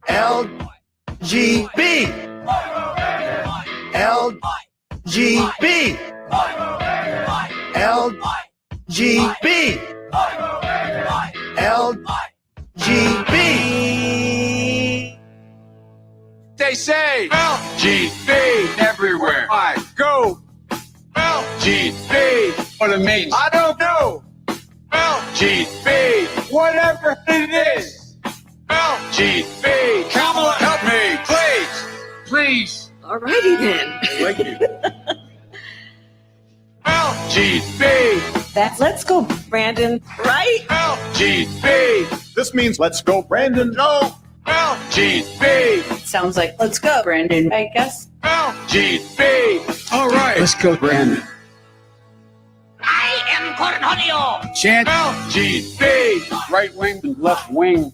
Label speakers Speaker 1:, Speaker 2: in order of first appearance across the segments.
Speaker 1: LGB. LGB. LGB. LGB.
Speaker 2: They say LGB everywhere I go. LGB. What it means, I don't know. LGB. Whatever it is. LGB. Kamala, help me, please. Please.
Speaker 3: Alrighty then.
Speaker 2: Thank you. LGB.
Speaker 3: That's let's go, Brandon. Right?
Speaker 2: LGB.
Speaker 1: This means let's go, Brandon.
Speaker 2: No. LGB.
Speaker 3: Sounds like let's go, Brandon. I guess.
Speaker 2: LGB. All right. Let's go, Brandon.
Speaker 4: I am Cornholio.
Speaker 2: Chant LGB. Right wing and left wing.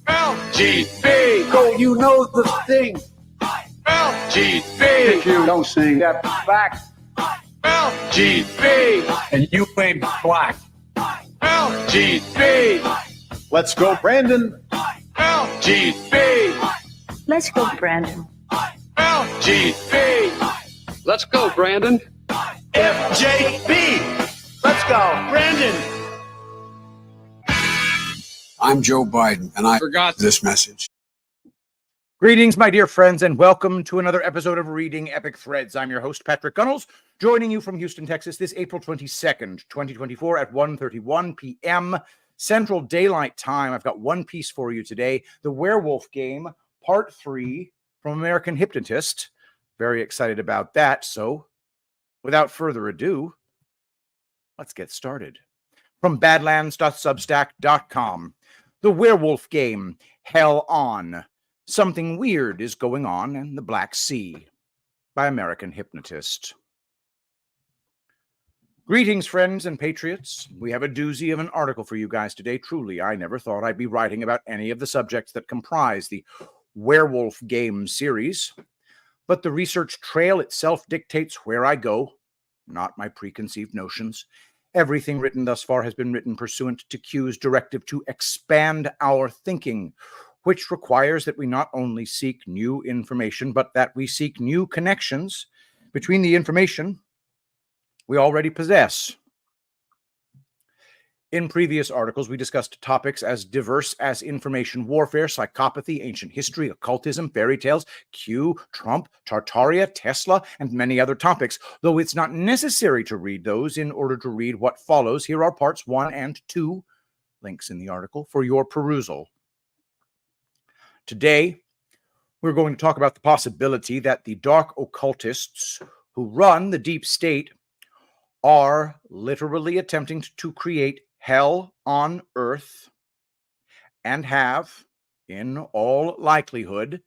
Speaker 2: LGB. Go, you know the thing. LGB. If you don't sing that back. LGB. And you ain't black. LGB.
Speaker 1: Let's go, Brandon.
Speaker 2: LGB.
Speaker 3: Let's go, Brandon.
Speaker 2: LGB.
Speaker 5: Let's go, Brandon.
Speaker 1: FJB. Let's go, Brandon.
Speaker 6: I'm Joe Biden, and I
Speaker 2: Forgot
Speaker 6: this message.
Speaker 7: Greetings, my dear friends, and welcome to another episode of Reading Epic Threads. I'm your host, Patrick Gunnels, joining you from Houston, Texas, this April 22nd, 2024 at 1:31 p.m. Central Daylight Time. I've got one piece for you today, The Werewolf Game, Part 3 from American Hypnotist. Very excited about that, so without further ado, let's get started. From badlands.substack.com, The Werewolf Game, Hell On. Something Weird is Going On in the Black Sea by American Hypnotist. Greetings, friends and patriots. We have a doozy of an article for you guys today. Truly, I never thought I'd be writing about any of the subjects that comprise the Werewolf Game series, but the research trail itself dictates where I go, not my preconceived notions. Everything written thus far has been written pursuant to Q's directive to expand our thinking, which requires that we not only seek new information, but that we seek new connections between the information we already possess. In previous articles, we discussed topics as diverse as information warfare, psychopathy, ancient history, occultism, fairy tales, Q, Trump, Tartaria, Tesla, and many other topics. Though it's not necessary to read those in order to read what follows, here are parts 1 and 2, links in the article, for your perusal. Today, we're going to talk about the possibility that the dark occultists who run the deep state are literally attempting to create hell on earth and have, in all likelihood,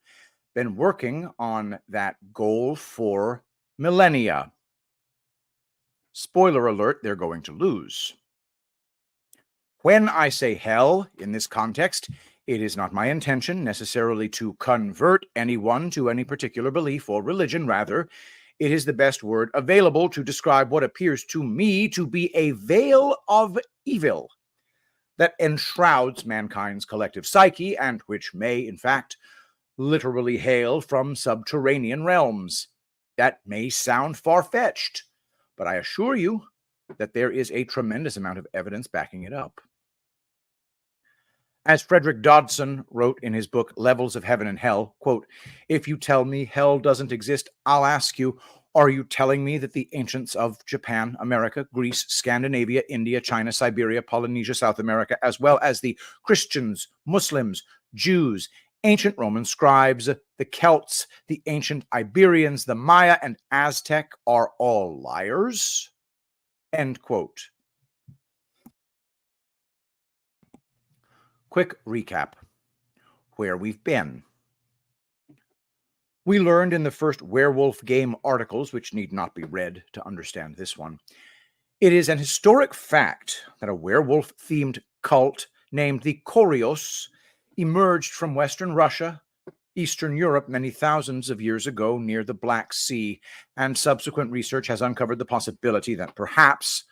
Speaker 7: been working on that goal for millennia. Spoiler alert, they're going to lose. When I say hell in this context, it is not my intention necessarily to convert anyone to any particular belief or religion. Rather, it is the best word available to describe what appears to me to be a veil of evil that enshrouds mankind's collective psyche and which may, in fact, literally hail from subterranean realms. That may sound far-fetched, but I assure you that there is a tremendous amount of evidence backing it up. As Frederick Dodson wrote in his book, Levels of Heaven and Hell, quote, "If you tell me hell doesn't exist, I'll ask you, are you telling me that the ancients of Japan, America, Greece, Scandinavia, India, China, Siberia, Polynesia, South America, as well as the Christians, Muslims, Jews, ancient Roman scribes, the Celts, the ancient Iberians, the Maya, and Aztec are all liars?" End quote. Quick recap. Where we've been. We learned in the first Werewolf Game articles, which need not be read to understand this one, it is an historic fact that a werewolf-themed cult named the Koryos emerged from Western Russia, Eastern Europe many thousands of years ago near the Black Sea, and subsequent research has uncovered the possibility that perhaps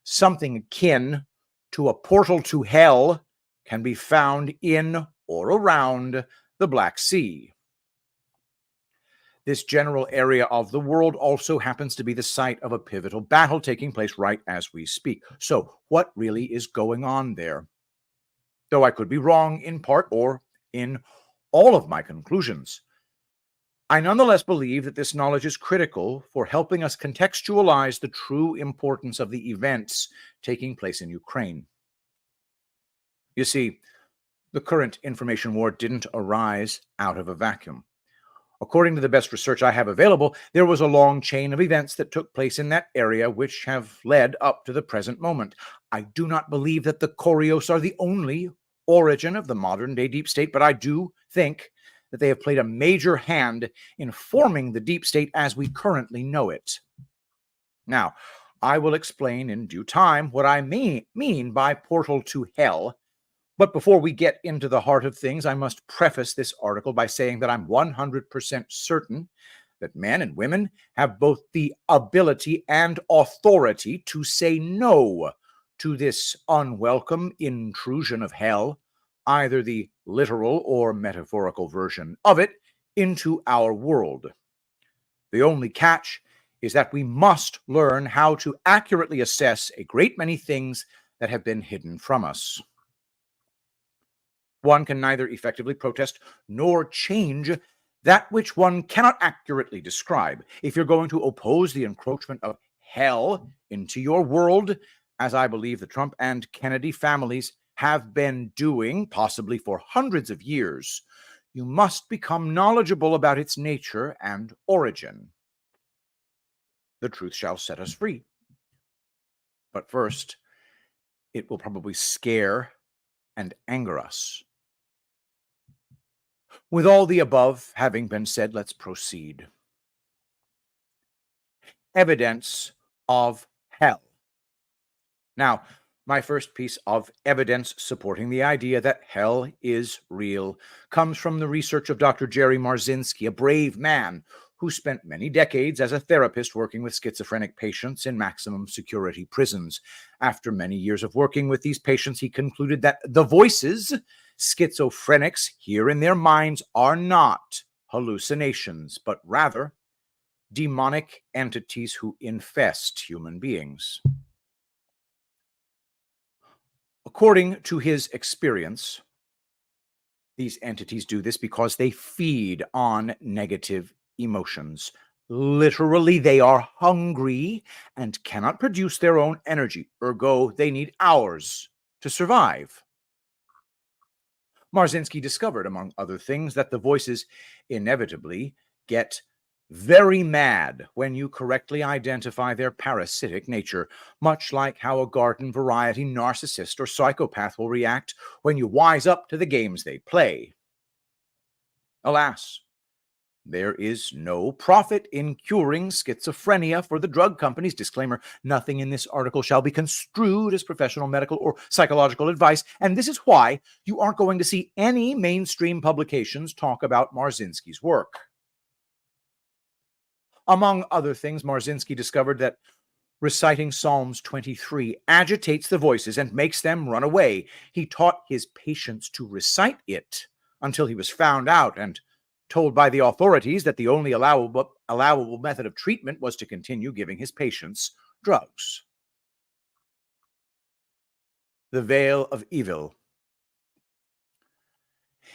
Speaker 7: something akin to a portal to hell can be found in or around the Black Sea. This general area of the world also happens to be the site of a pivotal battle taking place right as we speak. So, what really is going on there? Though I could be wrong in part or in all of my conclusions, I nonetheless believe that this knowledge is critical for helping us contextualize the true importance of the events taking place in Ukraine. You see, the current information war didn't arise out of a vacuum. According to the best research I have available, there was a long chain of events that took place in that area which have led up to the present moment. I do not believe that the Koreos are the only origin of the modern-day deep state, but I do think that they have played a major hand in forming the deep state as we currently know it. Now, I will explain in due time what I mean by portal to hell. But before we get into the heart of things, I must preface this article by saying that I'm 100% certain that men and women have both the ability and authority to say no to this unwelcome intrusion of hell, either the literal or metaphorical version of it, into our world. The only catch is that we must learn how to accurately assess a great many things that have been hidden from us. One can neither effectively protest nor change that which one cannot accurately describe. If you're going to oppose the encroachment of hell into your world, as I believe the Trump and Kennedy families have been doing, possibly for hundreds of years, you must become knowledgeable about its nature and origin. The truth shall set us free. But first, it will probably scare and anger us. With all the above having been said, let's proceed. Evidence of hell. Now, my first piece of evidence supporting the idea that hell is real comes from the research of Dr. Jerry Marzinsky, a brave man who spent many decades as a therapist working with schizophrenic patients in maximum security prisons. After many years of working with these patients, he concluded that the voices schizophrenics hear in their minds are not hallucinations, but rather demonic entities who infest human beings. According to his experience, these entities do this because they feed on negative emotions. Literally, they are hungry and cannot produce their own energy. Ergo, they need ours to survive. Marzinsky discovered, among other things, that the voices inevitably get very mad when you correctly identify their parasitic nature, much like how a garden variety narcissist or psychopath will react when you wise up to the games they play. Alas, there is no profit in curing schizophrenia for the drug companies. Disclaimer, nothing in this article shall be construed as professional medical or psychological advice, and this is why you aren't going to see any mainstream publications talk about Marzinsky's work. Among other things, Marzinsky discovered that reciting Psalms 23 agitates the voices and makes them run away. He taught his patients to recite it until he was found out and told by the authorities that the only allowable method of treatment was to continue giving his patients drugs. The veil of evil.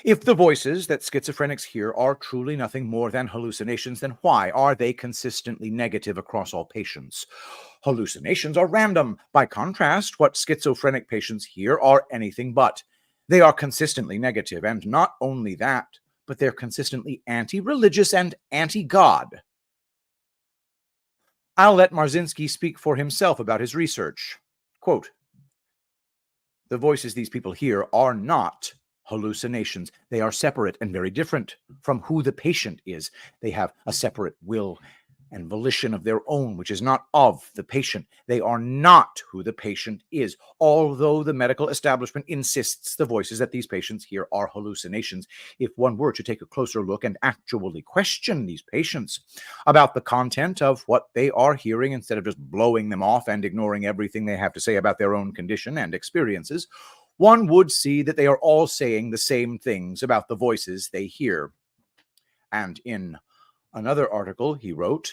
Speaker 7: If the voices that schizophrenics hear are truly nothing more than hallucinations, then why are they consistently negative across all patients? Hallucinations are random. By contrast, what schizophrenic patients hear are anything but. They are consistently negative, and not only that, but they're consistently anti-religious and anti-God. I'll let Marzinsky speak for himself about his research. Quote, "The voices these people hear are not hallucinations. They are separate and very different from who the patient is. They have a separate will and volition of their own, which is not of the patient. They are not who the patient is, although the medical establishment insists the voices that these patients hear are hallucinations. If one were to take a closer look and actually question these patients about the content of what they are hearing, instead of just blowing them off and ignoring everything they have to say about their own condition and experiences, one would see that they are all saying the same things about the voices they hear. And in another article he wrote,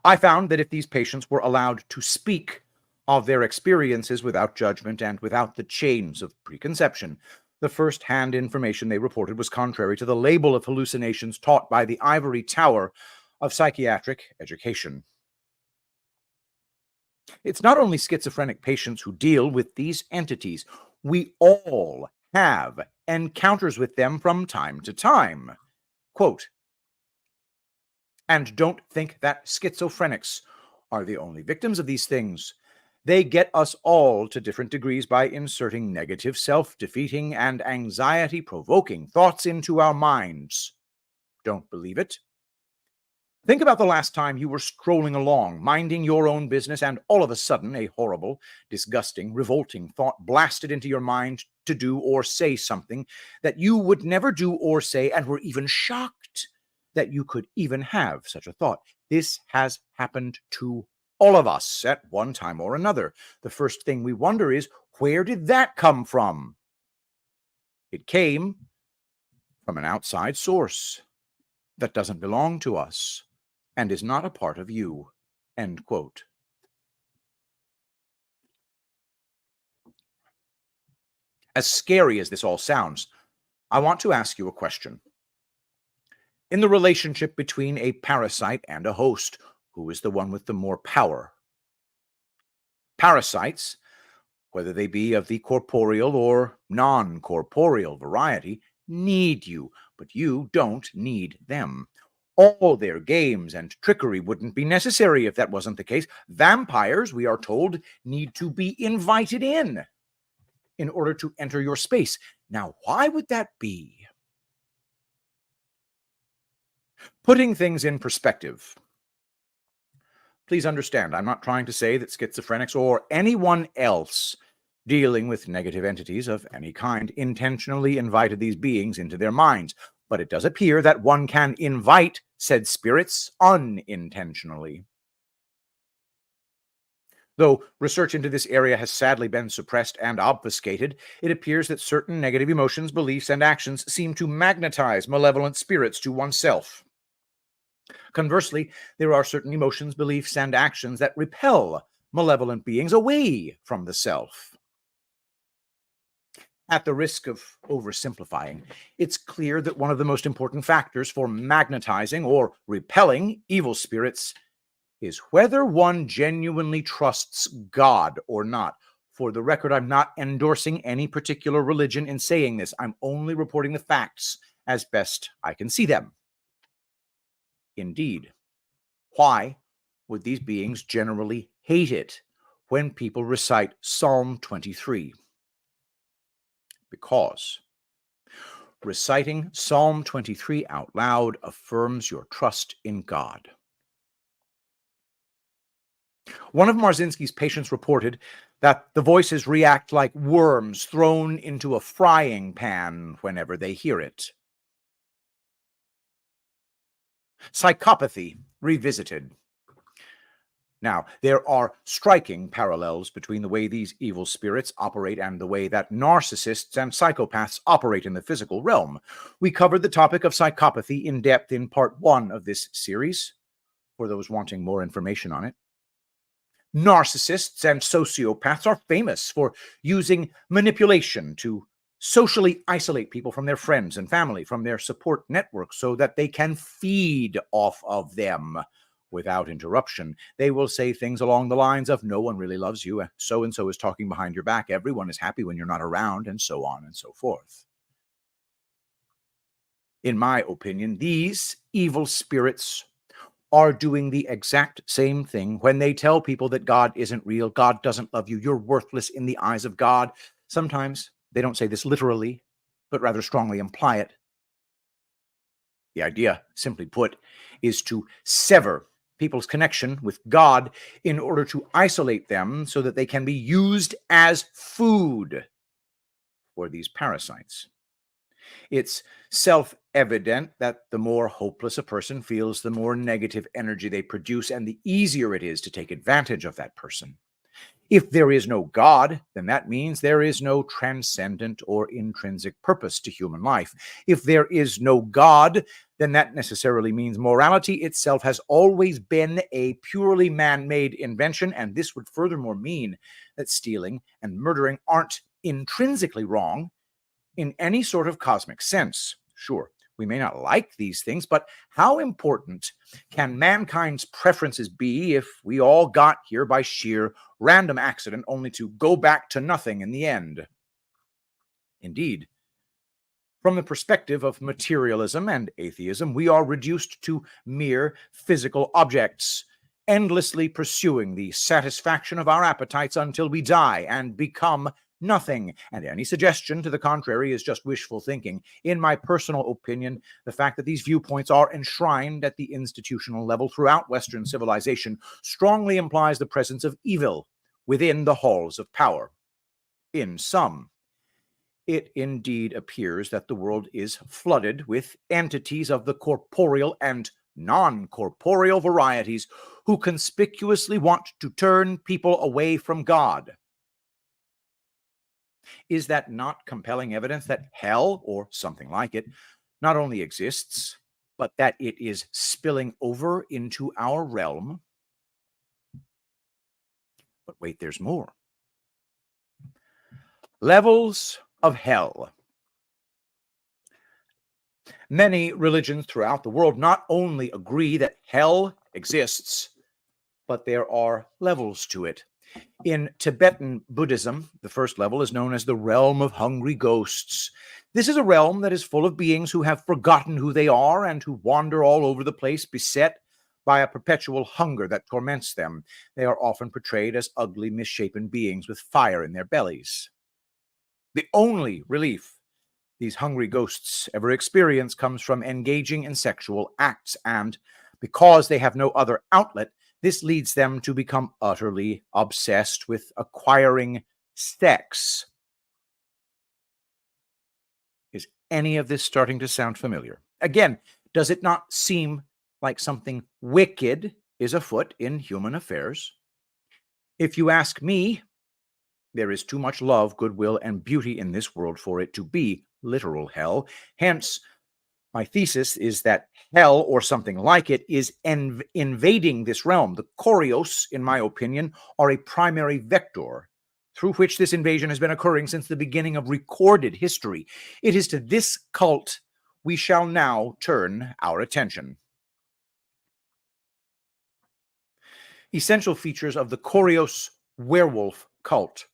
Speaker 7: I found that if these patients were allowed to speak of their experiences without judgment and without the chains of preconception, the first-hand information they reported was contrary to the label of hallucinations taught by the ivory tower of psychiatric education. It's not only schizophrenic patients who deal with these entities. We all have encounters with them from time to time. Quote, and don't think that schizophrenics are the only victims of these things. They get us all to different degrees by inserting negative, self-defeating, and anxiety-provoking thoughts into our minds. Don't believe it? Think about the last time you were strolling along, minding your own business, and all of a sudden a horrible, disgusting, revolting thought blasted into your mind to do or say something that you would never do or say, and were even shocked that you could even have such a thought. This has happened to all of us at one time or another. The first thing we wonder is, where did that come from? It came from an outside source that doesn't belong to us and is not a part of you. End quote. As scary as this all sounds, I want to ask you a question. In the relationship between a parasite and a host, who is the one with the more power? Parasites, whether they be of the corporeal or non-corporeal variety, need you, but you don't need them. All their games and trickery wouldn't be necessary if that wasn't the case. Vampires, we are told, need to be invited in order to enter your space. Now, why would that be? Putting things in perspective. Please understand, I'm not trying to say that schizophrenics or anyone else dealing with negative entities of any kind intentionally invited these beings into their minds, but it does appear that one can invite said spirits unintentionally. Though research into this area has sadly been suppressed and obfuscated, it appears that certain negative emotions, beliefs, and actions seem to magnetize malevolent spirits to oneself. Conversely, there are certain emotions, beliefs, and actions that repel malevolent beings away from the self. At the risk of oversimplifying, it's clear that one of the most important factors for magnetizing or repelling evil spirits is whether one genuinely trusts God or not. For the record, I'm not endorsing any particular religion in saying this. I'm only reporting the facts as best I can see them. Indeed, why would these beings generally hate it when people recite Psalm 23? Because reciting Psalm 23 out loud affirms your trust in God. One of Marzinski's patients reported that the voices react like worms thrown into a frying pan whenever they hear it. Psychopathy revisited. Now, there are striking parallels between the way these evil spirits operate and the way that narcissists and psychopaths operate in the physical realm. We covered the topic of psychopathy in depth in part 1 of this series, for those wanting more information on it. Narcissists and sociopaths are famous for using manipulation to socially isolate people from their friends and family, from their support network, so that they can feed off of them without interruption. They will say things along the lines of, no one really loves you, so-and-so is talking behind your back, everyone is happy when you're not around, and so on and so forth. In my opinion, these evil spirits are doing the exact same thing when they tell people that God isn't real, God doesn't love you, you're worthless in the eyes of God. Sometimes they don't say this literally, but rather strongly imply it. The idea, simply put, is to sever people's connection with God in order to isolate them so that they can be used as food for these parasites. It's self-evident that the more hopeless a person feels, the more negative energy they produce, and the easier it is to take advantage of that person. If there is no God, then that means there is no transcendent or intrinsic purpose to human life. If there is no God, then that necessarily means morality itself has always been a purely man-made invention, and this would furthermore mean that stealing and murdering aren't intrinsically wrong in any sort of cosmic sense. Sure, we may not like these things, but how important can mankind's preferences be if we all got here by sheer random accident only to go back to nothing in the end? Indeed, from the perspective of materialism and atheism, we are reduced to mere physical objects, endlessly pursuing the satisfaction of our appetites until we die and become nothing, and any suggestion to the contrary is just wishful thinking. In my personal opinion, the fact that these viewpoints are enshrined at the institutional level throughout Western civilization strongly implies the presence of evil within the halls of power. In sum, it indeed appears that the world is flooded with entities of the corporeal and non-corporeal varieties who conspicuously want to turn people away from God. Is that not compelling evidence that hell, or something like it, not only exists, but that it is spilling over into our realm? But wait, there's more. Levels of hell. Many religions throughout the world not only agree that hell exists, but there are levels to it. In Tibetan Buddhism, the first level is known as the realm of hungry ghosts. This is a realm that is full of beings who have forgotten who they are and who wander all over the place, beset by a perpetual hunger that torments them. They are often portrayed as ugly, misshapen beings with fire in their bellies. The only relief these hungry ghosts ever experience comes from engaging in sexual acts, and because they have no other outlet, this leads them to become utterly obsessed with acquiring sex. Is any of this starting to sound familiar? Again, does it not seem like something wicked is afoot in human affairs? If you ask me, there is too much love, goodwill, and beauty in this world for it to be literal hell. Hence, my thesis is that hell, or something like it, is invading this realm. The Choreos, in my opinion, are a primary vector through which this invasion has been occurring since the beginning of recorded history. It is to this cult we shall now turn our attention. Essential features of the Choreos werewolf cult.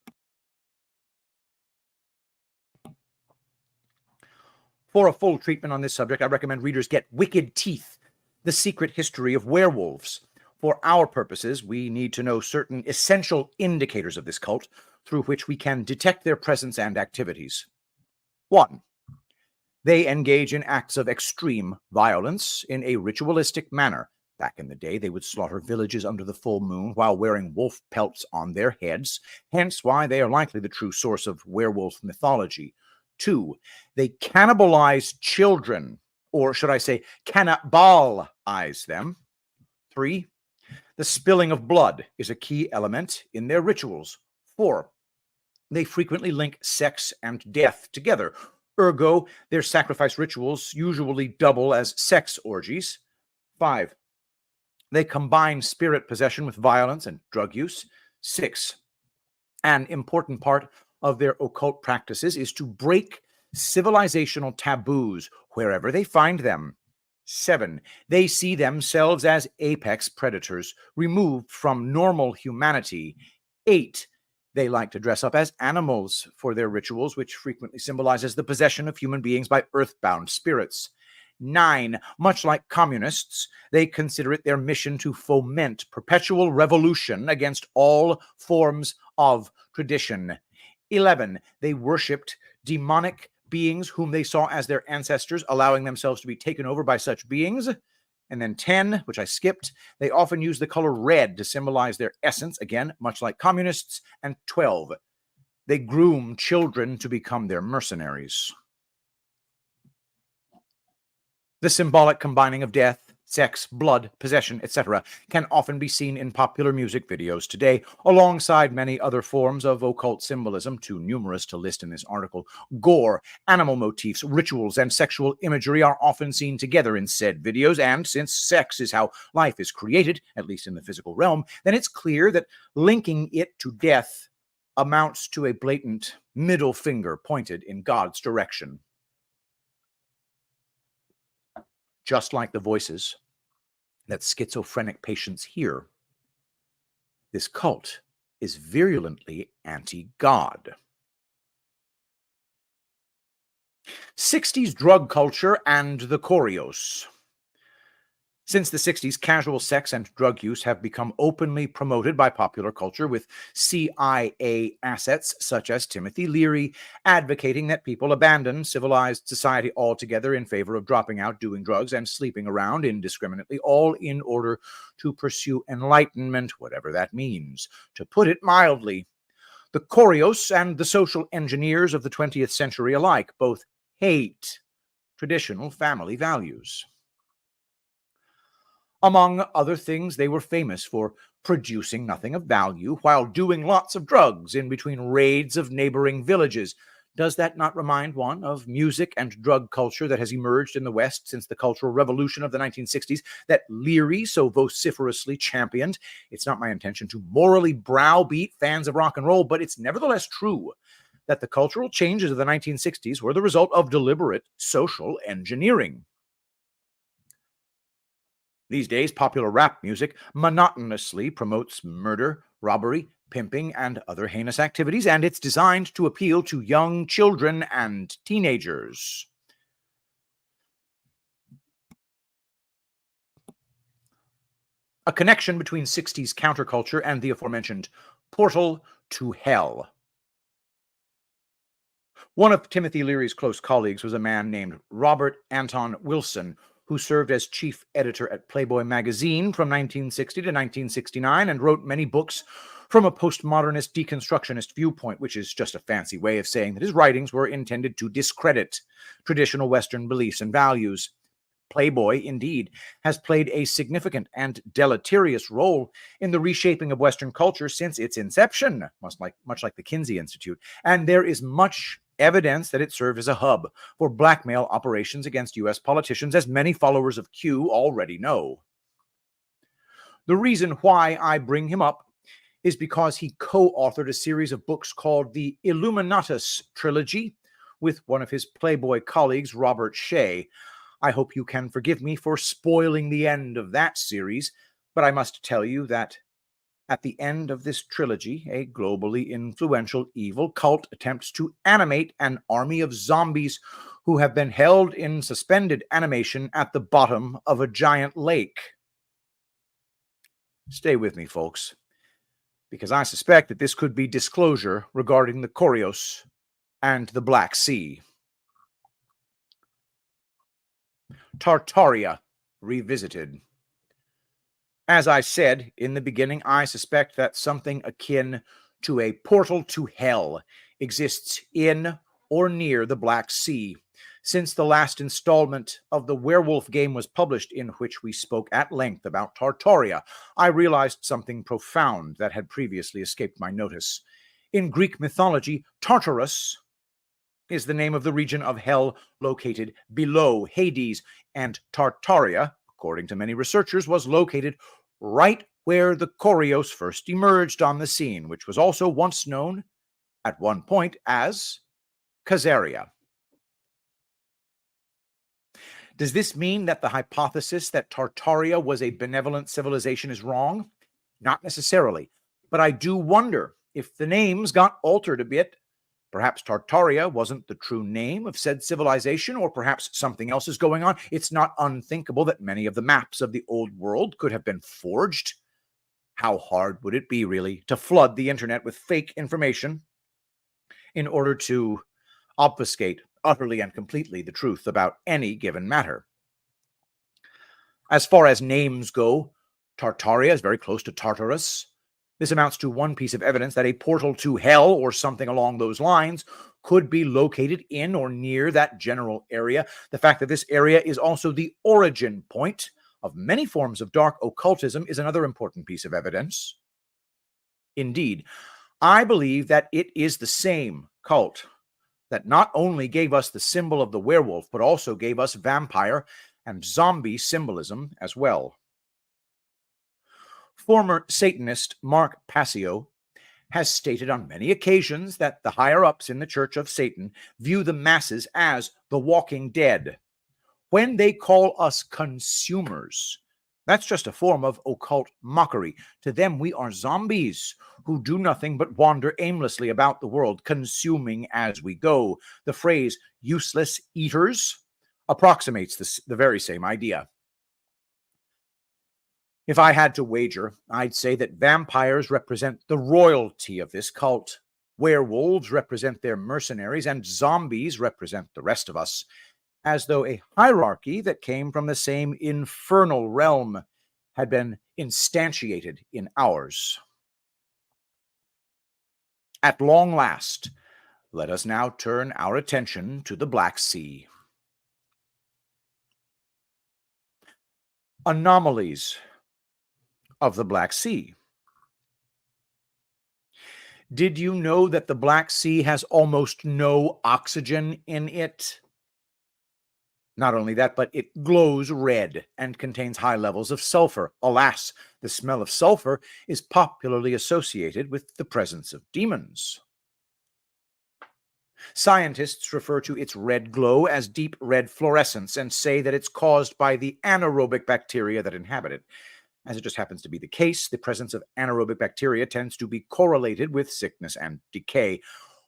Speaker 7: For a full treatment on this subject, I recommend readers get Wicked Teeth, The Secret History of Werewolves. For our purposes, we need to know certain essential indicators of this cult through which we can detect their presence and activities. 1. They engage in acts of extreme violence in a ritualistic manner. Back in the day, they would slaughter villages under the full moon while wearing wolf pelts on their heads, hence why they are likely the true source of werewolf mythology. 2, they cannibalize children, or should I say cannibalize them. 3, the spilling of blood is a key element in their rituals. 4, they frequently link sex and death together. Ergo, their sacrifice rituals usually double as sex orgies. 5, they combine spirit possession with violence and drug use. 6, an important part of their occult practices is to break civilizational taboos wherever they find them. 7, they see themselves as apex predators, removed from normal humanity. 8, they like to dress up as animals for their rituals, which frequently symbolizes the possession of human beings by earthbound spirits. 9, much like communists, they consider it their mission to foment perpetual revolution against all forms of tradition. 11, they worshipped demonic beings whom they saw as their ancestors, allowing themselves to be taken over by such beings. And then 10, which I skipped, they often use the color red to symbolize their essence, again, much like communists. And 12, they groom children to become their mercenaries. The symbolic combining of death, sex, blood, possession, etc., can often be seen in popular music videos today, alongside many other forms of occult symbolism, too numerous to list in this article. Gore, animal motifs, rituals, and sexual imagery are often seen together in said videos, and since sex is how life is created, at least in the physical realm, then it's clear that linking it to death amounts to a blatant middle finger pointed in God's direction. Just like the voices that schizophrenic patients hear, this cult is virulently anti-God. 60s drug culture and the choreos. Since the 60s, casual sex and drug use have become openly promoted by popular culture, with CIA assets such as Timothy Leary advocating that people abandon civilized society altogether in favor of dropping out, doing drugs, and sleeping around indiscriminately, all in order to pursue enlightenment, whatever that means. To put it mildly, the choreos and the social engineers of the 20th century alike both hate traditional family values. Among other things, they were famous for producing nothing of value while doing lots of drugs in between raids of neighboring villages. Does that not remind one of music and drug culture that has emerged in the West since the Cultural Revolution of the 1960s that Leary so vociferously championed? It's not my intention to morally browbeat fans of rock and roll, but it's nevertheless true that the cultural changes of the 1960s were the result of deliberate social engineering. These days, popular rap music monotonously promotes murder, robbery, pimping, and other heinous activities, and it's designed to appeal to young children and teenagers. A connection between 60s counterculture and the aforementioned portal to hell. One of Timothy Leary's close colleagues was a man named Robert Anton Wilson, who served as chief editor at Playboy magazine from 1960 to 1969 and wrote many books from a postmodernist deconstructionist viewpoint, which is just a fancy way of saying that his writings were intended to discredit traditional Western beliefs and values. Playboy, indeed, has played a significant and deleterious role in the reshaping of Western culture since its inception, much like the Kinsey Institute, and there is much evidence that it served as a hub for blackmail operations against U.S. politicians, as many followers of Q already know. The reason why I bring him up is because he co-authored a series of books called the Illuminatus Trilogy with one of his Playboy colleagues, Robert Shea. I hope you can forgive me for spoiling the end of that series, but I must tell you that at the end of this trilogy, a globally influential evil cult attempts to animate an army of zombies who have been held in suspended animation at the bottom of a giant lake. Stay with me, folks, because I suspect that this could be disclosure regarding the choreos and the Black Sea. Tartaria Revisited. As I said in the beginning, I suspect that something akin to a portal to hell exists in or near the Black Sea. Since the last installment of the Werewolf game was published, in which we spoke at length about Tartaria, I realized something profound that had previously escaped my notice. In Greek mythology, Tartarus is the name of the region of hell located below Hades, and Tartaria, according to many researchers, was located right where the choreos first emerged on the scene, which was also once known at one point as Khazaria. Does this mean that the hypothesis that Tartaria was a benevolent civilization is wrong? Not necessarily, but I do wonder if the names got altered a bit. Perhaps Tartaria wasn't the true name of said civilization, or perhaps something else is going on. It's not unthinkable that many of the maps of the old world could have been forged. How hard would it be, really, to flood the internet with fake information in order to obfuscate utterly and completely the truth about any given matter? As far as names go, Tartaria is very close to Tartarus. This amounts to one piece of evidence that a portal to hell, or something along those lines, could be located in or near that general area. The fact that this area is also the origin point of many forms of dark occultism is another important piece of evidence. Indeed, I believe that it is the same cult that not only gave us the symbol of the werewolf, but also gave us vampire and zombie symbolism as well. Former Satanist Mark Passio has stated on many occasions that the higher-ups in the Church of Satan view the masses as the walking dead. When they call us consumers, that's just a form of occult mockery. To them, we are zombies who do nothing but wander aimlessly about the world, consuming as we go. The phrase useless eaters approximates the very same idea. If I had to wager, I'd say that vampires represent the royalty of this cult, werewolves represent their mercenaries, and zombies represent the rest of us, as though a hierarchy that came from the same infernal realm had been instantiated in ours. At long last, let us now turn our attention to the Black Sea. Anomalies of the Black Sea. Did you know that the Black Sea has almost no oxygen in it? Not only that, but it glows red and contains high levels of sulfur. Alas, the smell of sulfur is popularly associated with the presence of demons. Scientists refer to its red glow as deep red fluorescence and say that it's caused by the anaerobic bacteria that inhabit it. As it just happens to be the case, the presence of anaerobic bacteria tends to be correlated with sickness and decay.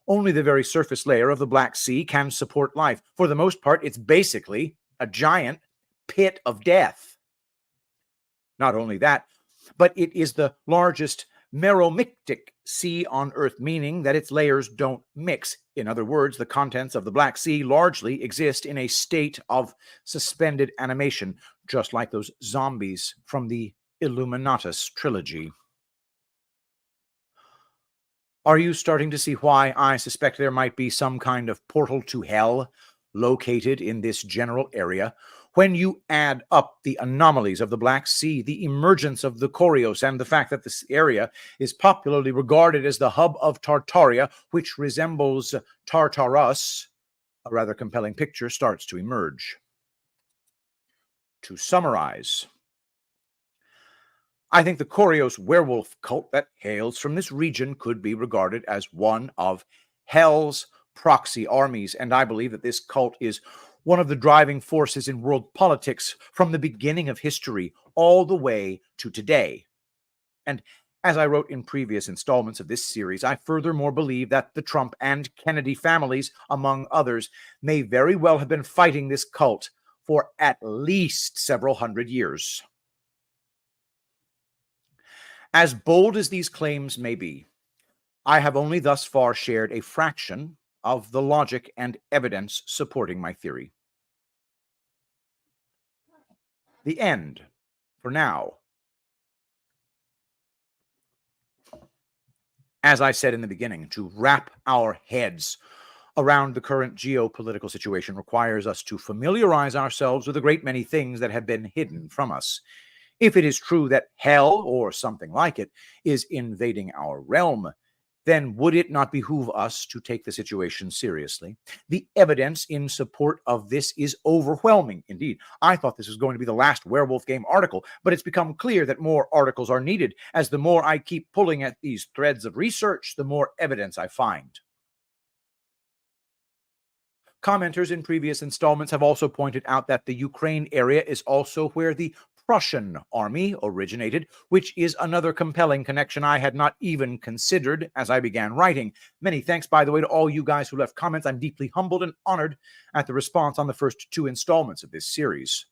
Speaker 7: Only the very surface layer of the Black Sea can support life. For the most part, it's basically a giant pit of death. Not only that, but it is the largest meromictic sea on Earth, meaning that its layers don't mix. In other words, the contents of the Black Sea largely exist in a state of suspended animation, just like those zombies from the Illuminatus trilogy. Are you starting to see why I suspect there might be some kind of portal to hell located in this general area? When you add up the anomalies of the Black Sea, the emergence of the Corios, and the fact that this area is popularly regarded as the hub of Tartaria, which resembles Tartarus, a rather compelling picture starts to emerge. To summarize, I think the Corios werewolf cult that hails from this region could be regarded as one of hell's proxy armies, and I believe that this cult is one of the driving forces in world politics from the beginning of history all the way to today. And as I wrote in previous installments of this series, I furthermore believe that the Trump and Kennedy families, among others, may very well have been fighting this cult for at least several hundred years. As bold as these claims may be, I have only thus far shared a fraction of the logic and evidence supporting my theory. The end, for now. As I said in the beginning, to wrap our heads around the current geopolitical situation requires us to familiarize ourselves with a great many things that have been hidden from us. If it is true that hell, or something like it, is invading our realm, then would it not behoove us to take the situation seriously? The evidence in support of this is overwhelming. Indeed, I thought this was going to be the last Werewolf Game article, but it's become clear that more articles are needed. As the more I keep pulling at these threads of research, the more evidence I find. Commenters in previous installments have also pointed out that the Ukraine area is also where the Prussian army originated, which is another compelling connection I had not even considered as I began writing. Many thanks, by the way, to all you guys who left comments. I'm deeply humbled and honored at the response on the first 2 installments of this series.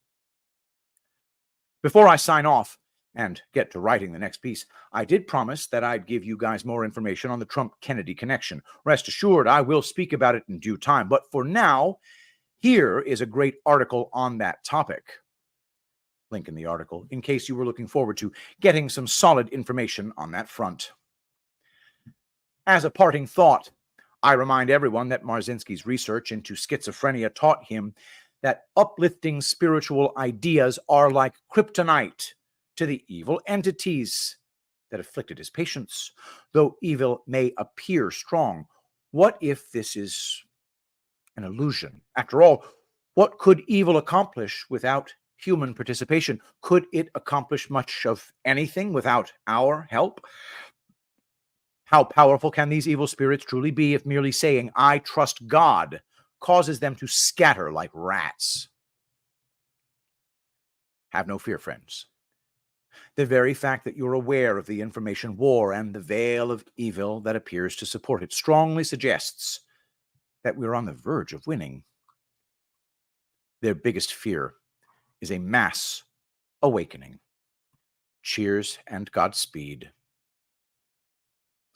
Speaker 7: Before I sign off and get to writing the next piece, I did promise that I'd give you guys more information on the Trump-Kennedy connection. Rest assured, I will speak about it in due time, but for now, here is a great article on that topic. Link in the article, in case you were looking forward to getting some solid information on that front. As a parting thought, I remind everyone that Marzinski's research into schizophrenia taught him that uplifting spiritual ideas are like kryptonite to the evil entities that afflicted his patients. Though evil may appear strong, what if this is an illusion? After all, what could evil accomplish without human participation? Could it accomplish much of anything without our help? How powerful can these evil spirits truly be if merely saying, "I trust God," causes them to scatter like rats? Have no fear, friends. The very fact that you're aware of the information war and the veil of evil that appears to support it strongly suggests that we're on the verge of winning. Their biggest fear is a mass awakening. Cheers and Godspeed,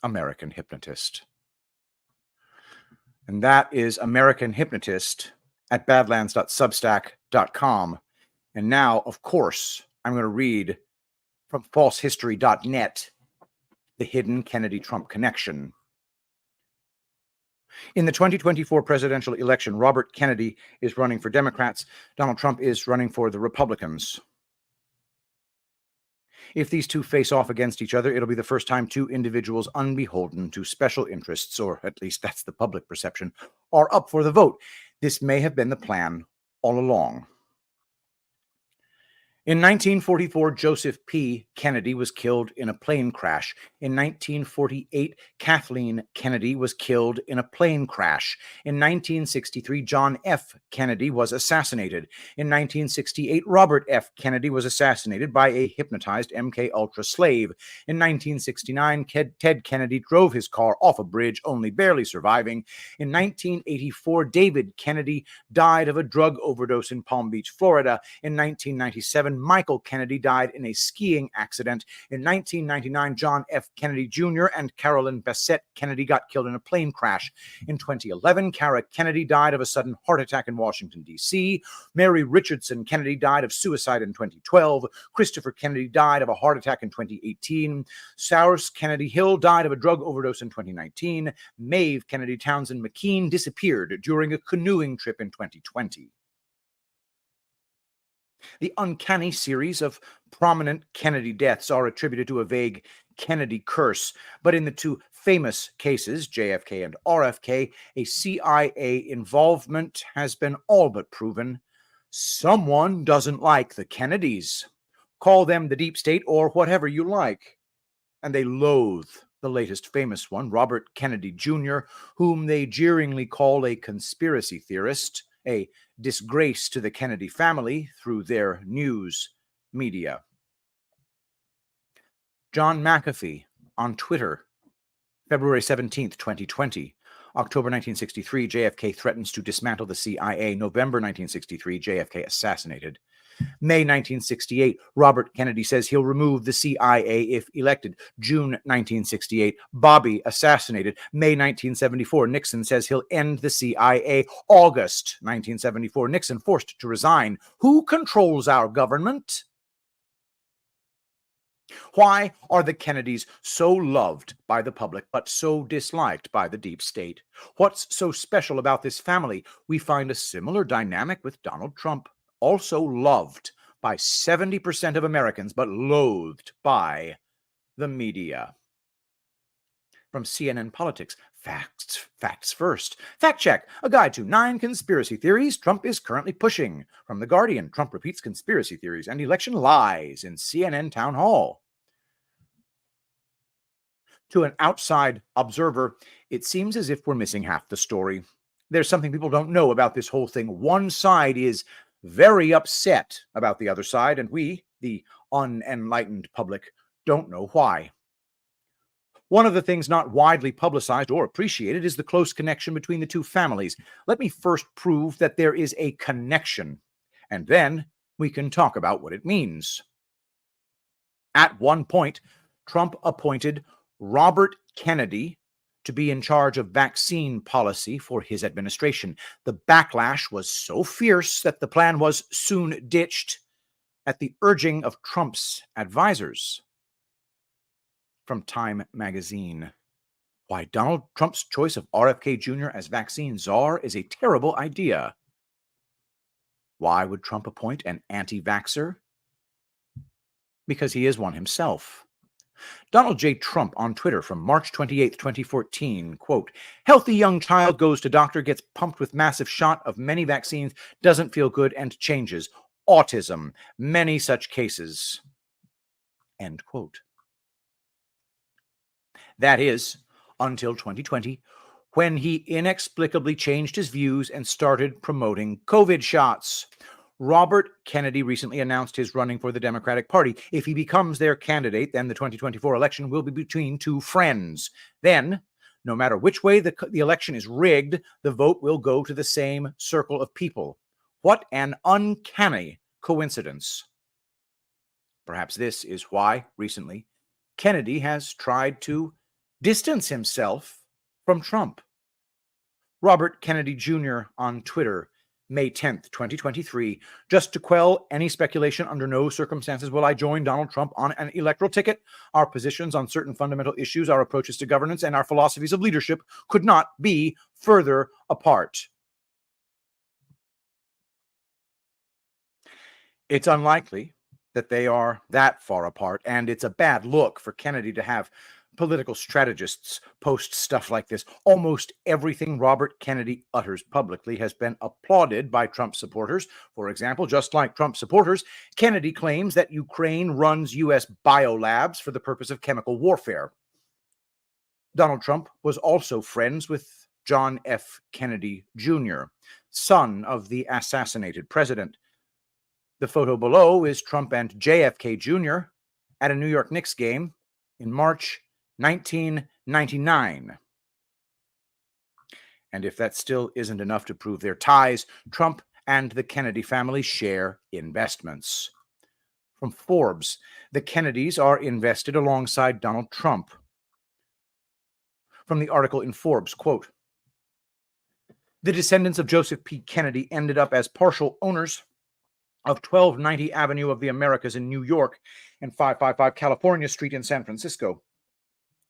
Speaker 7: American Hypnotist. And that is American Hypnotist at badlands.substack.com. And now, of course, I'm going to read from falsehistory.net, The Hidden Kennedy-Trump Connection. In the 2024 presidential election, Robert Kennedy is running for Democrats. Donald Trump is running for the Republicans. If these two face off against each other, it'll be the first time two individuals unbeholden to special interests, or at least that's the public perception, are up for the vote. This may have been the plan all along. In 1944, Joseph P. Kennedy was killed in a plane crash. In 1948, Kathleen Kennedy was killed in a plane crash. In 1963, John F. Kennedy was assassinated. In 1968, Robert F. Kennedy was assassinated by a hypnotized MK-Ultra slave. In 1969, Ted Kennedy drove his car off a bridge, only barely surviving. In 1984, David Kennedy died of a drug overdose in Palm Beach, Florida. In 1997, Michael Kennedy died in a skiing accident. In 1999, John F. Kennedy Jr. and Carolyn Bessette Kennedy got killed in a plane crash. In 2011, Kara Kennedy died of a sudden heart attack in Washington, D.C. Mary Richardson Kennedy died of suicide in 2012. Christopher Kennedy died of a heart attack in 2018. Cyrus Kennedy Hill died of a drug overdose in 2019. Maeve Kennedy Townsend McKean disappeared during a canoeing trip in 2020. The uncanny series of prominent Kennedy deaths are attributed to a vague Kennedy curse, but in the two famous cases, JFK and RFK, a CIA involvement has been all but proven. Someone doesn't like the Kennedys. Call them the deep state or whatever you like. And they loathe the latest famous one, Robert Kennedy Jr., whom they jeeringly call a conspiracy theorist, a disgrace to the Kennedy family through their news media. John McAfee on Twitter, February 17th, 2020. October 1963, JFK threatens to dismantle the CIA. November 1963, JFK assassinated. May 1968, Robert Kennedy says he'll remove the CIA if elected. June 1968, Bobby assassinated. May 1974, Nixon says he'll end the CIA. August 1974, Nixon forced to resign. Who controls our government? Why are the Kennedys so loved by the public but so disliked by the deep state? What's so special about this family? We find a similar dynamic with Donald Trump. Also loved by 70% of Americans, but loathed by the media. From CNN Politics, facts first. Fact check, a guide to 9 conspiracy theories Trump is currently pushing. From The Guardian, Trump repeats conspiracy theories and election lies in CNN town hall. To an outside observer, it seems as if we're missing half the story. There's something people don't know about this whole thing. One side is very upset about the other side, and we, the unenlightened public, don't know why. One of the things not widely publicized or appreciated is the close connection between the two families. Let me first prove that there is a connection, and then we can talk about what it means. At one point, Trump appointed Robert Kennedy to be in charge of vaccine policy for his administration. The backlash was so fierce that the plan was soon ditched at the urging of Trump's advisors. From Time magazine, why Donald Trump's choice of RFK Jr. as vaccine czar is a terrible idea. Why would Trump appoint an anti-vaxxer? Because he is one himself. Donald J. Trump on Twitter from March 28, 2014, quote, healthy young child goes to doctor, gets pumped with massive shot of many vaccines, doesn't feel good and changes. Autism, many such cases, end quote. That is, until 2020, when he inexplicably changed his views and started promoting COVID shots. Robert Kennedy recently announced his running for the Democratic Party. If he becomes their candidate, then the 2024 election will be between two friends. Then, no matter which way the election is rigged, the vote will go to the same circle of people. What an uncanny coincidence. Perhaps this is why, recently, Kennedy has tried to distance himself from Trump. Robert Kennedy Jr. on Twitter, May 10th, 2023. Just to quell any speculation, under no circumstances will I join Donald Trump on an electoral ticket. Our positions on certain fundamental issues, our approaches to governance, and our philosophies of leadership could not be further apart. It's unlikely that they are that far apart, and it's a bad look for Kennedy to have political strategists post stuff like this. Almost everything Robert Kennedy utters publicly has been applauded by Trump supporters. For example, just like Trump supporters, Kennedy claims that Ukraine runs U.S. biolabs for the purpose of chemical warfare. Donald Trump was also friends with John F. Kennedy Jr., son of the assassinated president. The photo below is Trump and JFK Jr. at a New York Knicks game in March 1999. And if that still isn't enough to prove their ties, Trump and the Kennedy family share investments. From Forbes, the Kennedys are invested alongside Donald Trump. From the article in Forbes, quote, the descendants of Joseph P. Kennedy ended up as partial owners of 1290 Avenue of the Americas in New York and 555 California Street in San Francisco.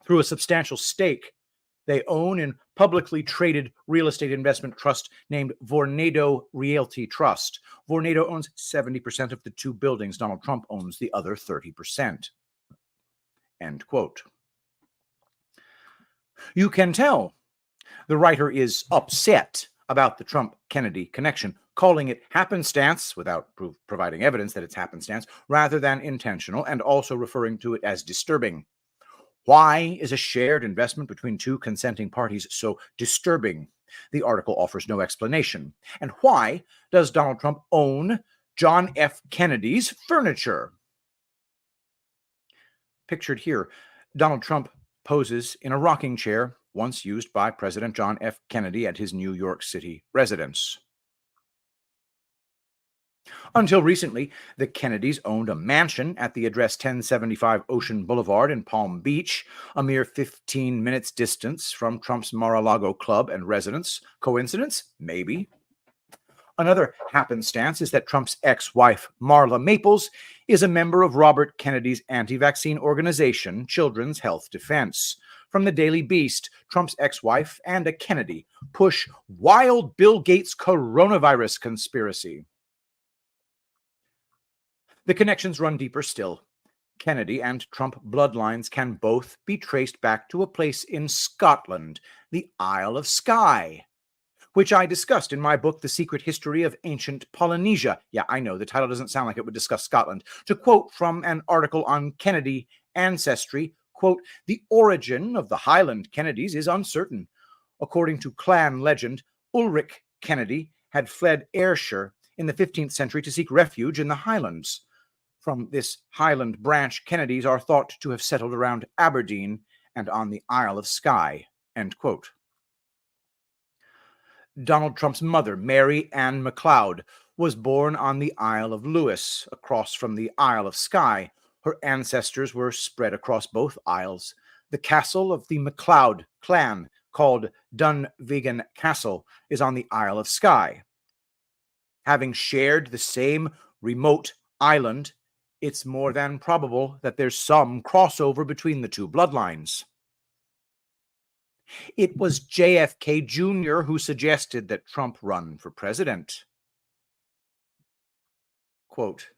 Speaker 7: Through a substantial stake, they own a publicly traded real estate investment trust named Vornado Realty Trust. Vornado owns 70% of the two buildings. Donald Trump owns the other 30%. End quote. You can tell the writer is upset about the Trump-Kennedy connection, calling it happenstance without providing evidence that it's happenstance, rather than intentional, and also referring to it as disturbing. Why is a shared investment between two consenting parties so disturbing? The article offers no explanation. And why does Donald Trump own John F. Kennedy's furniture? Pictured here, Donald Trump poses in a rocking chair once used by President John F. Kennedy at his New York City residence. Until recently, the Kennedys owned a mansion at the address 1075 Ocean Boulevard in Palm Beach, a mere 15 minutes distance from Trump's Mar-a-Lago club and residence. Coincidence? Maybe. Another happenstance is that Trump's ex-wife, Marla Maples, is a member of Robert Kennedy's anti-vaccine organization, Children's Health Defense. From the Daily Beast, Trump's ex-wife and a Kennedy push wild Bill Gates coronavirus conspiracy. The connections run deeper still. Kennedy and Trump bloodlines can both be traced back to a place in Scotland, the Isle of Skye, which I discussed in my book, The Secret History of Ancient Polynesia. Yeah, I know, the title doesn't sound like it would discuss Scotland. To quote from an article on Kennedy ancestry, quote, the origin of the Highland Kennedys is uncertain. According to clan legend, Ulrich Kennedy had fled Ayrshire in the 15th century to seek refuge in the Highlands. From this Highland branch, Kennedys are thought to have settled around Aberdeen and on the Isle of Skye, end quote. Donald Trump's mother, Mary Ann MacLeod, was born on the Isle of Lewis, across from the Isle of Skye. Her ancestors were spread across both isles. The castle of the MacLeod clan, called Dunvegan Castle, is on the Isle of Skye. Having shared the same remote island, it's more than probable that there's some crossover between the two bloodlines. It was JFK Jr. who suggested that Trump run for president. Quote,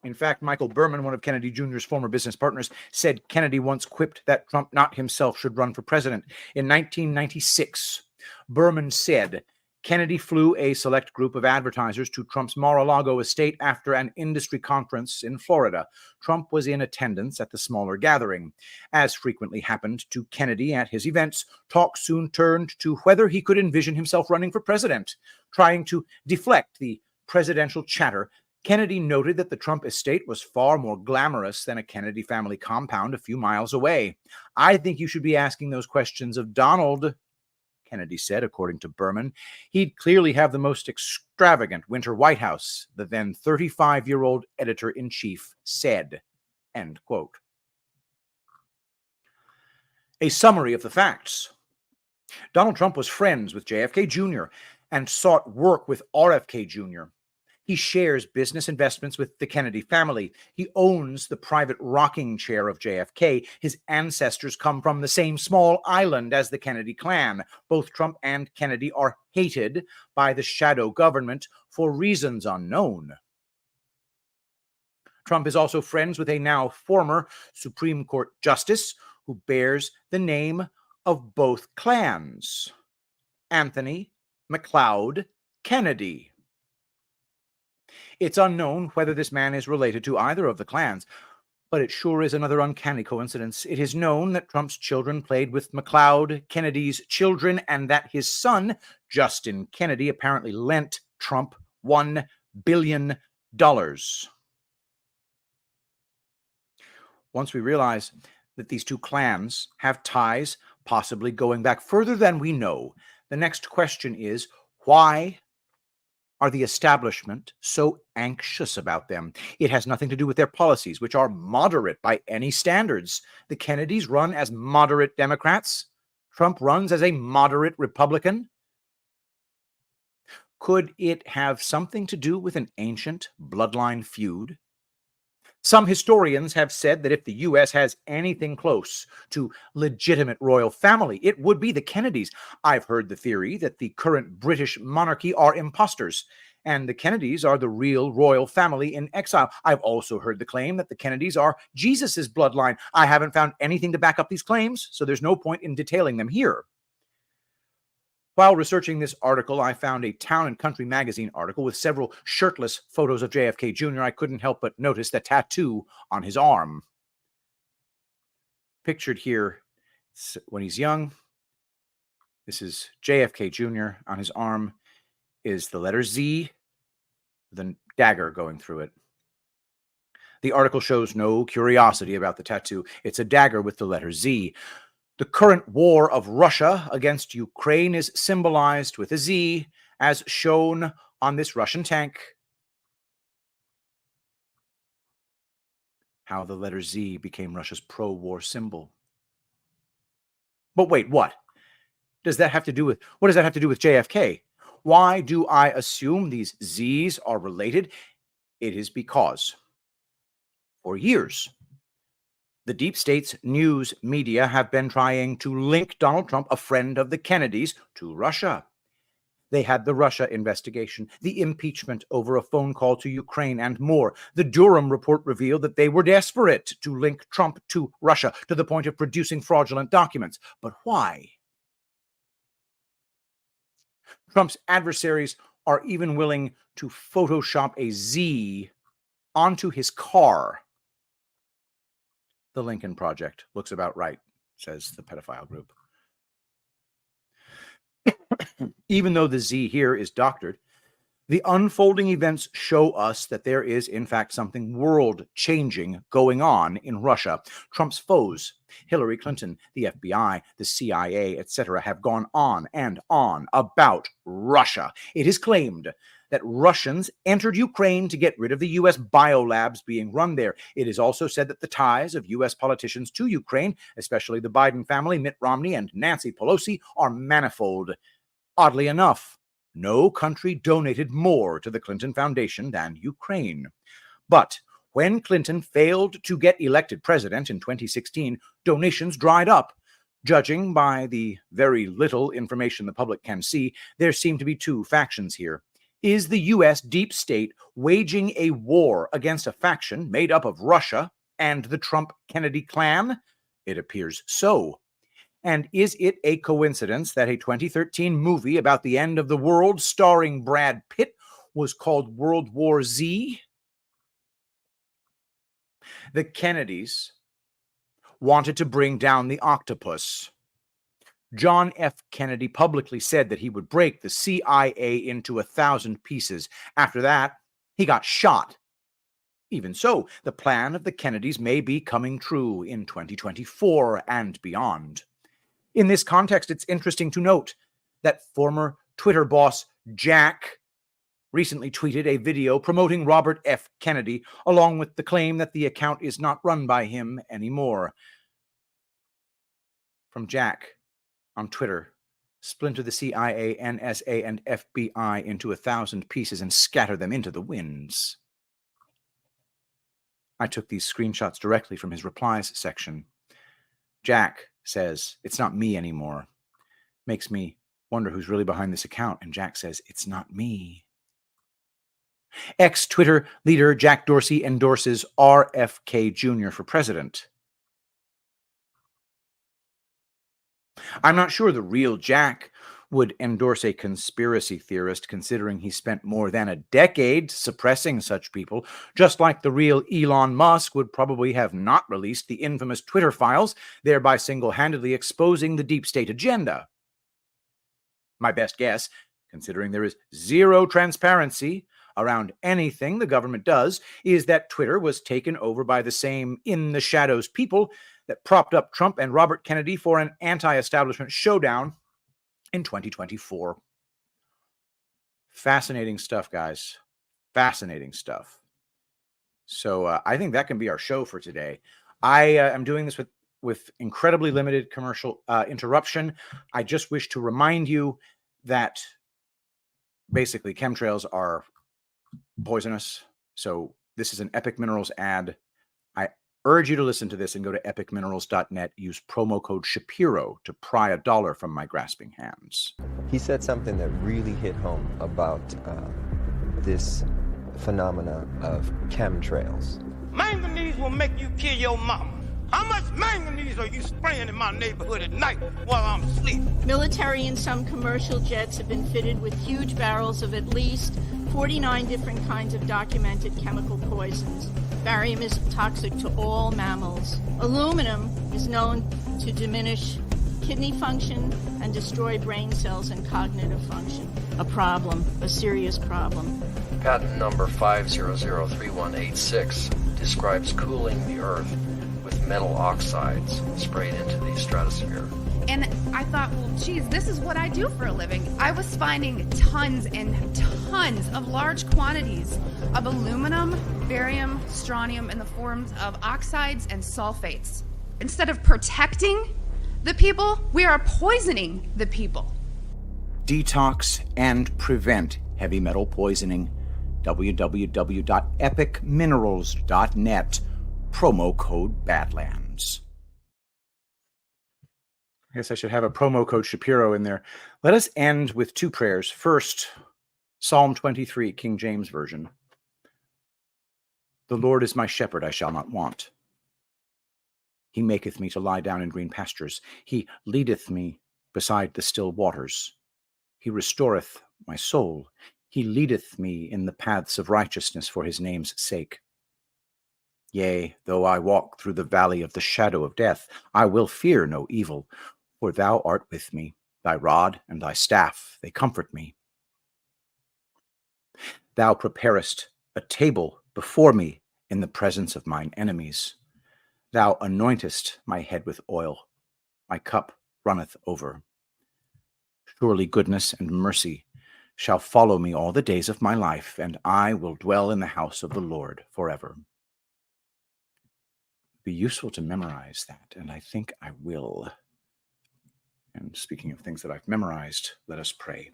Speaker 7: in fact, Michael Berman, one of Kennedy Jr.'s former business partners, said Kennedy once quipped that Trump, not himself, should run for president. In 1996, Berman said Kennedy flew a select group of advertisers to Trump's Mar-a-Lago estate after an industry conference in Florida. Trump was in attendance at the smaller gathering. As frequently happened to Kennedy at his events, talk soon turned to whether he could envision himself running for president. Trying to deflect the presidential chatter, Kennedy noted that the Trump estate was far more glamorous than a Kennedy family compound a few miles away. I think you should be asking those questions of Donald, Kennedy said, according to Berman. He'd clearly have the most extravagant winter White House, the then 35-year-old editor-in-chief said. End quote. A summary of the facts. Donald Trump was friends with JFK Jr. and sought work with RFK Jr. He shares business investments with the Kennedy family. He owns the private rocking chair of JFK. His ancestors come from the same small island as the Kennedy clan. Both Trump and Kennedy are hated by the shadow government for reasons unknown. Trump is also friends with a now former Supreme Court justice who bears the name of both clans, Anthony McLeod Kennedy. It's unknown whether this man is related to either of the clans, but it sure is another uncanny coincidence. It is known that Trump's children played with McLeod Kennedy's children and that his son, Justin Kennedy, apparently lent Trump $1 billion. Once we realize that these two clans have ties, possibly going back further than we know, the next question is, why are the establishment so anxious about them? It has nothing to do with their policies, which are moderate by any standards. The Kennedys run as moderate Democrats. Trump runs as a moderate Republican. Could it have something to do with an ancient bloodline feud? Some historians have said that if the U.S. has anything close to legitimate royal family, it would be the Kennedys. I've heard the theory that the current British monarchy are imposters, and the Kennedys are the real royal family in exile. I've also heard the claim that the Kennedys are Jesus's bloodline. I haven't found anything to back up these claims, so there's no point in detailing them here. While researching this article, I found a Town and Country magazine article with several shirtless photos of JFK Jr. I couldn't help but notice the tattoo on his arm. Pictured here when he's young, this is JFK Jr. On his arm is the letter Z, the dagger going through it. The article shows no curiosity about the tattoo. It's a dagger with the letter Z. The current war of Russia against Ukraine is symbolized with a Z, as shown on this Russian tank. How the letter Z became Russia's pro-war symbol. But wait, what? What does that have to do with JFK? Why do I assume these Z's are related? It is because, for years, the deep state's news media have been trying to link Donald Trump, a friend of the Kennedys, to Russia. They had the Russia investigation, the impeachment over a phone call to Ukraine, and more. The Durham report revealed that they were desperate to link Trump to Russia to the point of producing fraudulent documents. But why? Trump's adversaries are even willing to Photoshop a Z onto his car. The Lincoln Project looks about right, says the pedophile group. Even though the Z here is doctored, the unfolding events show us that there is, in fact, something world-changing going on in Russia. Trump's foes, Hillary Clinton, the FBI, the CIA, etc., have gone on and on about Russia. It is claimed that Russians entered Ukraine to get rid of the U.S. biolabs being run there. It is also said that the ties of U.S. politicians to Ukraine, especially the Biden family, Mitt Romney, and Nancy Pelosi, are manifold. Oddly enough, no country donated more to the Clinton Foundation than Ukraine. But when Clinton failed to get elected president in 2016, donations dried up. Judging by the very little information the public can see, there seem to be two factions here. Is the U.S. deep state waging a war against a faction made up of Russia and the Trump-Kennedy clan? It appears so. And is it a coincidence that a 2013 movie about the end of the world starring Brad Pitt was called World War Z? The Kennedys wanted to bring down the octopus. John F. Kennedy publicly said that he would break the CIA into 1,000 pieces. After that, he got shot. Even so, the plan of the Kennedys may be coming true in 2024 and beyond. In this context, it's interesting to note that former Twitter boss Jack recently tweeted a video promoting Robert F. Kennedy, along with the claim that the account is not run by him anymore. From Jack on Twitter: splinter the CIA, NSA, and FBI into 1,000 pieces and scatter them into the winds. I took these screenshots directly from his replies section. Jack says, "It's not me anymore." Makes me wonder who's really behind this account. And Jack says, "It's not me." Ex-Twitter leader Jack Dorsey endorses RFK Jr. for president. I'm not sure the real Jack would endorse a conspiracy theorist, considering he spent more than a decade suppressing such people, just like the real Elon Musk would probably have not released the infamous Twitter files, thereby single-handedly exposing the deep state agenda. My best guess, considering there is zero transparency around anything the government does, is that Twitter was taken over by the same in-the-shadows people that propped up Trump and Robert Kennedy for an anti-establishment showdown in 2024. Fascinating stuff, guys. Fascinating stuff. So I think that can be our show for today. I am doing this with incredibly limited commercial interruption. I just wish to remind you that basically chemtrails are poisonous. So this is an Epic Minerals ad. I urge you to listen to this and go to epicminerals.net. Use promo code Shapiro to pry $1 from my grasping hands.
Speaker 8: He said something that really hit home about this phenomena of chemtrails.
Speaker 9: Manganese will make you kill your mama. How much manganese are you spraying in my neighborhood at night while I'm asleep?
Speaker 10: Military and some commercial jets have been fitted with huge barrels of at least 49 different kinds of documented chemical poisons. Barium is toxic to all mammals. Aluminum is known to diminish kidney function and destroy brain cells and cognitive function. A problem, a serious problem.
Speaker 11: Patent number 5003186 describes cooling the Earth with metal oxides sprayed into the stratosphere.
Speaker 12: And I thought, well, geez, this is what I do for a living. I was finding tons and tons of large quantities of aluminum, barium, strontium in the forms of oxides and sulfates. Instead of protecting the people, we are poisoning the people.
Speaker 7: Detox and prevent heavy metal poisoning. www.epicminerals.net. Promo code Badlands. I guess I should have a promo code Shapiro in there. Let us end with two prayers. First, Psalm 23, King James Version. The Lord is my shepherd, I shall not want. He maketh me to lie down in green pastures. He leadeth me beside the still waters. He restoreth my soul. He leadeth me in the paths of righteousness for his name's sake. Yea, though I walk through the valley of the shadow of death, I will fear no evil, for thou art with me. Thy rod and thy staff, they comfort me. Thou preparest a table before me in the presence of mine enemies. Thou anointest my head with oil. My cup runneth over. Surely goodness and mercy shall follow me all the days of my life, and I will dwell in the house of the Lord forever. Be useful to memorize that, and I think I will. And speaking of things that I've memorized, let us pray.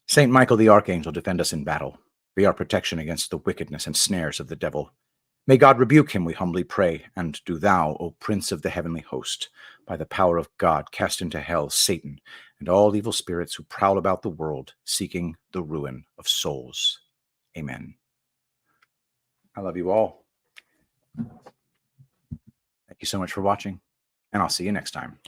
Speaker 7: Saint Michael the Archangel, defend us in battle. Be our protection against the wickedness and snares of the devil. May God rebuke him, we humbly pray, and do thou, O Prince of the heavenly host, by the power of God, cast into hell Satan and all evil spirits who prowl about the world, seeking the ruin of souls. Amen. I love you all. Thank you so much for watching, and I'll see you next time.